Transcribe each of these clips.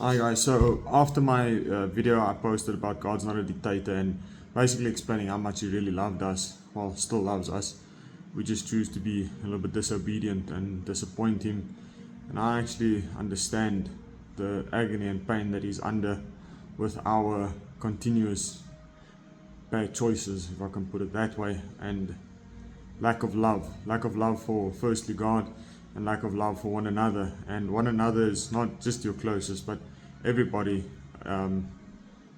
Hi guys, so after my video I posted about God's not a dictator and basically explaining how much he really loved us, well still loves us, we just choose to be a little bit disobedient and disappoint him. And I actually understand the agony and pain that he's under with our continuous bad choices, if I can put it that way, and lack of love for firstly God, and lack of love for one another. And one another is not just your closest, but everybody in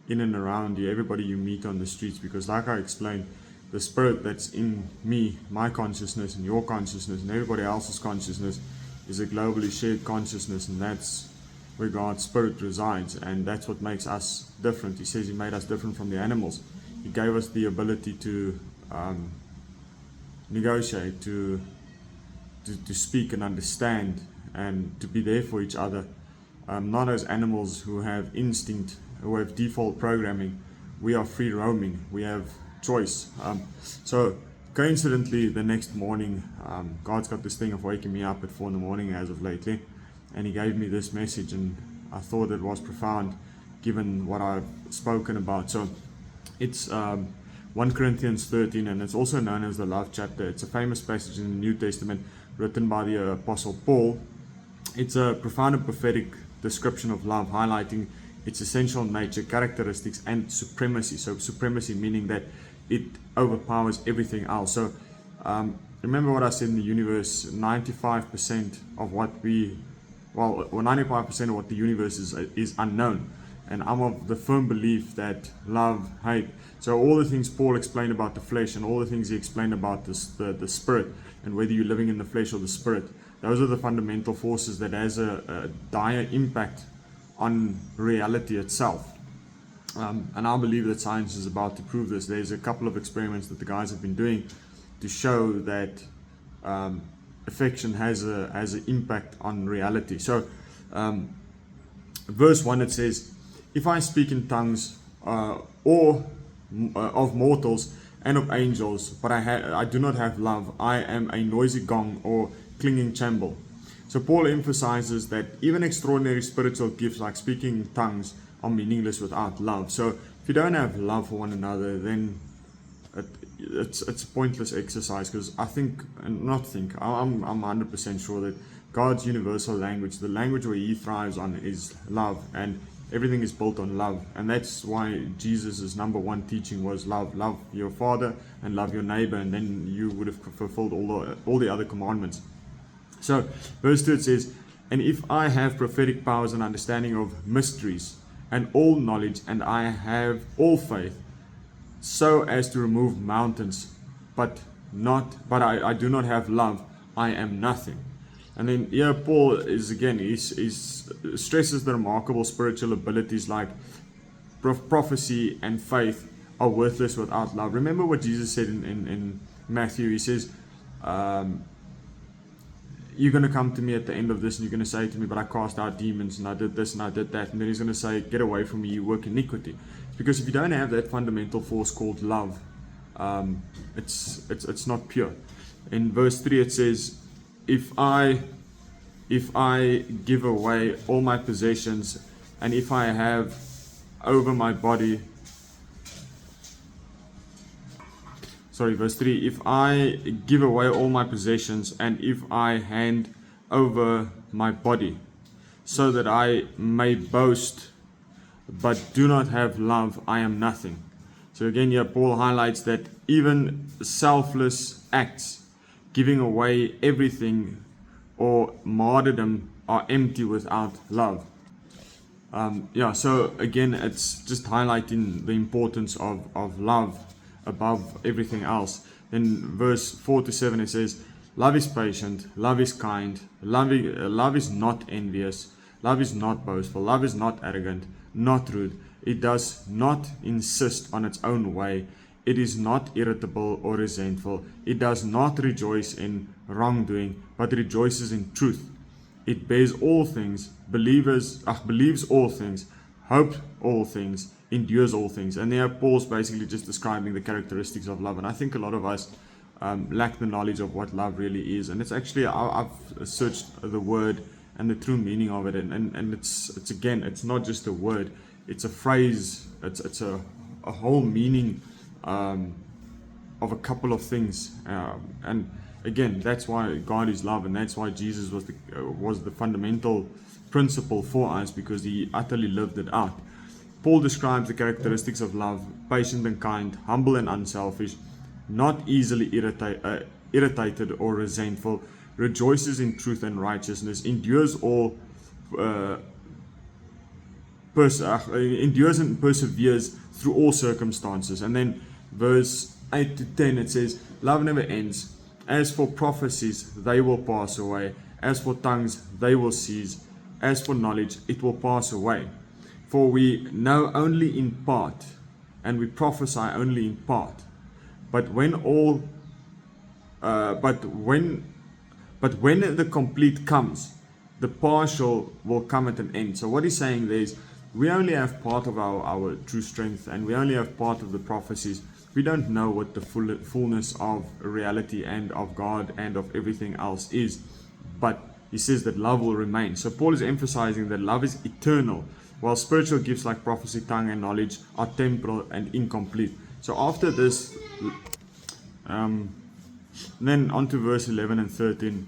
and around you, everybody you meet on the streets. Because like I explained, the spirit that's in me, my consciousness and your consciousness and everybody else's consciousness, is a globally shared consciousness, and that's where God's spirit resides, and that's what makes us different. He says he made us different from the animals. He gave us the ability to negotiate, to speak and understand, and to be there for each other. Not as animals who have instinct, who have default programming. We are free roaming. We have choice. So coincidentally, the next morning, God's got this thing of waking me up at 4 in the morning as of lately, and he gave me this message, and I thought it was profound given what I've spoken about. So it's 1 Corinthians 13, and it's also known as the love chapter. It's a famous passage in the New Testament written by the Apostle Paul. It's a profound and prophetic description of love, highlighting its essential nature, characteristics, and supremacy. So supremacy meaning that it overpowers everything else. So remember what I said in the universe, 95% of what we, well, 95% of what the universe is unknown. And I'm of the firm belief that love, hate, so all the things Paul explained about the flesh and all the things he explained about the spirit, and whether you're living in the flesh or the spirit, those are the fundamental forces that has a dire impact on reality itself. And I believe that science is about to prove this. There's a couple of experiments that the guys have been doing to show that affection has an impact on reality. So verse 1, it says, if I speak in tongues or of mortals and of angels, but I do not have love, I am a noisy gong or clinging cymbal. So Paul emphasizes that even extraordinary spiritual gifts like speaking in tongues are meaningless without love. So if you don't have love for one another, then it's a pointless exercise. Because I'm 100% sure that God's universal language, the language where he thrives on, is love, and everything is built on love. And that's why Jesus' number one teaching was love. Love your father and love your neighbor, and then you would have fulfilled all the other commandments. So verse 2, it says, and if I have prophetic powers and understanding of mysteries and all knowledge, and I have all faith so as to remove mountains, but I do not have love, I am nothing. And then here Paul is again, he stresses the remarkable spiritual abilities like prophecy and faith are worthless without love. Remember what Jesus said in Matthew. He says, you're going to come to me at the end of this and you're going to say to me, but I cast out demons and I did this and I did that. And then he's going to say, get away from me, you work iniquity. It's because if you don't have that fundamental force called love, it's not pure. In verse 3 it says, if I give away all my possessions, and if I have over my body, verse 3, if I give away all my possessions, and if I hand over my body, so that I may boast, but do not have love, I am nothing. So again, here Paul highlights that even selfless acts, giving away everything, or martyrdom, are empty without love. So again, it's just highlighting the importance of love above everything else. In verse 4 to 7 it says, love is patient, love is kind, love is not envious, love is not boastful, love is not arrogant, not rude, it does not insist on its own way, it is not irritable or resentful, it does not rejoice in wrongdoing, but rejoices in truth, it bears all things, believes all things, hopes all things, endures all things. And there Paul's basically just describing the characteristics of love. And I think a lot of us lack the knowledge of what love really is. And it's actually, I've searched the word and the true meaning of it. And it's again, it's not just a word, it's a phrase, it's a whole meaning of a couple of things. And again, that's why God is love, and that's why Jesus was the fundamental principle for us, because he utterly lived it out. Paul describes the characteristics of love: patient and kind, humble and unselfish, not easily irritated or resentful, rejoices in truth and righteousness, endures and perseveres through all circumstances. And then verse 8 to 10, it says, love never ends. As for prophecies, they will pass away. As for tongues, they will cease. As for knowledge, it will pass away. For we know only in part, and we prophesy only in part. But when the complete comes, the partial will come at an end. So what he's saying there is, we only have part of our true strength, and we only have part of the prophecies. We don't know what the fullness of reality and of God and of everything else is. But he says that love will remain. So Paul is emphasizing that love is eternal, while spiritual gifts like prophecy, tongue, and knowledge are temporal and incomplete. So after this, then on to verse 11 and 13.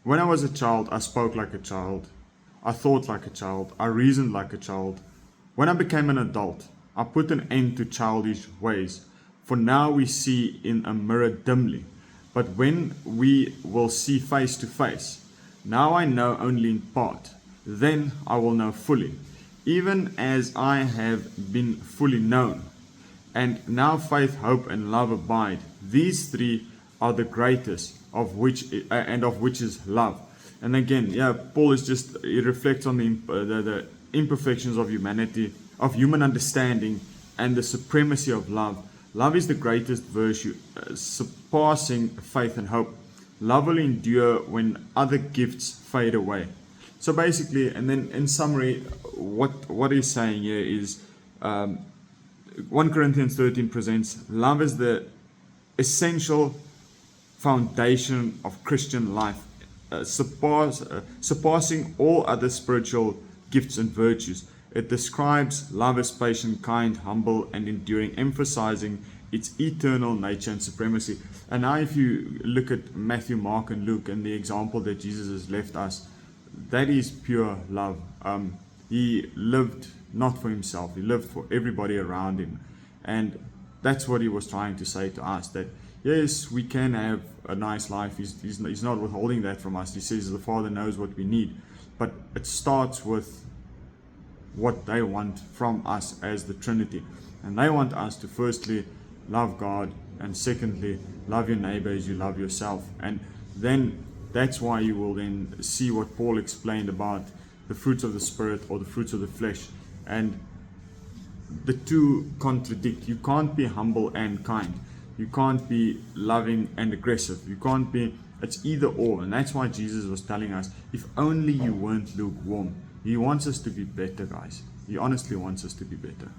When I was a child, I spoke like a child. I thought like a child. I reasoned like a child. When I became an adult, I put an end to childish ways. For now we see in a mirror dimly, but when we will see face to face. Now I know only in part. Then I will know fully, even as I have been fully known. And now faith, hope, and love abide. These three are the greatest, of which is love. And again, Paul he reflects on the imperfections of humanity, of human understanding, and the supremacy of love. Love is the greatest virtue, surpassing faith and hope. Love will endure when other gifts fade away. So basically, and then in summary, what he's saying here is 1 Corinthians 13 presents love as the essential foundation of Christian life, surpassing all other spiritual gifts and virtues. It describes love as patient, kind, humble, and enduring, emphasizing its eternal nature and supremacy. And now if you look at Matthew, Mark, and Luke, and the example that Jesus has left us, that is pure love. He lived not for himself, he lived for everybody around him. And that's what he was trying to say to us, that yes, we can have a nice life. He's not withholding that from us. He says the Father knows what we need. But it starts with what they want from us as the Trinity. And they want us to firstly love God, and secondly love your neighbor as you love yourself. And then that's why you will then see what Paul explained about the fruits of the Spirit or the fruits of the flesh. And the two contradict. You can't be humble and kind. You can't be loving and aggressive. You can't be, it's either or. And that's why Jesus was telling us, if only you weren't lukewarm. He wants us to be better, guys. He honestly wants us to be better.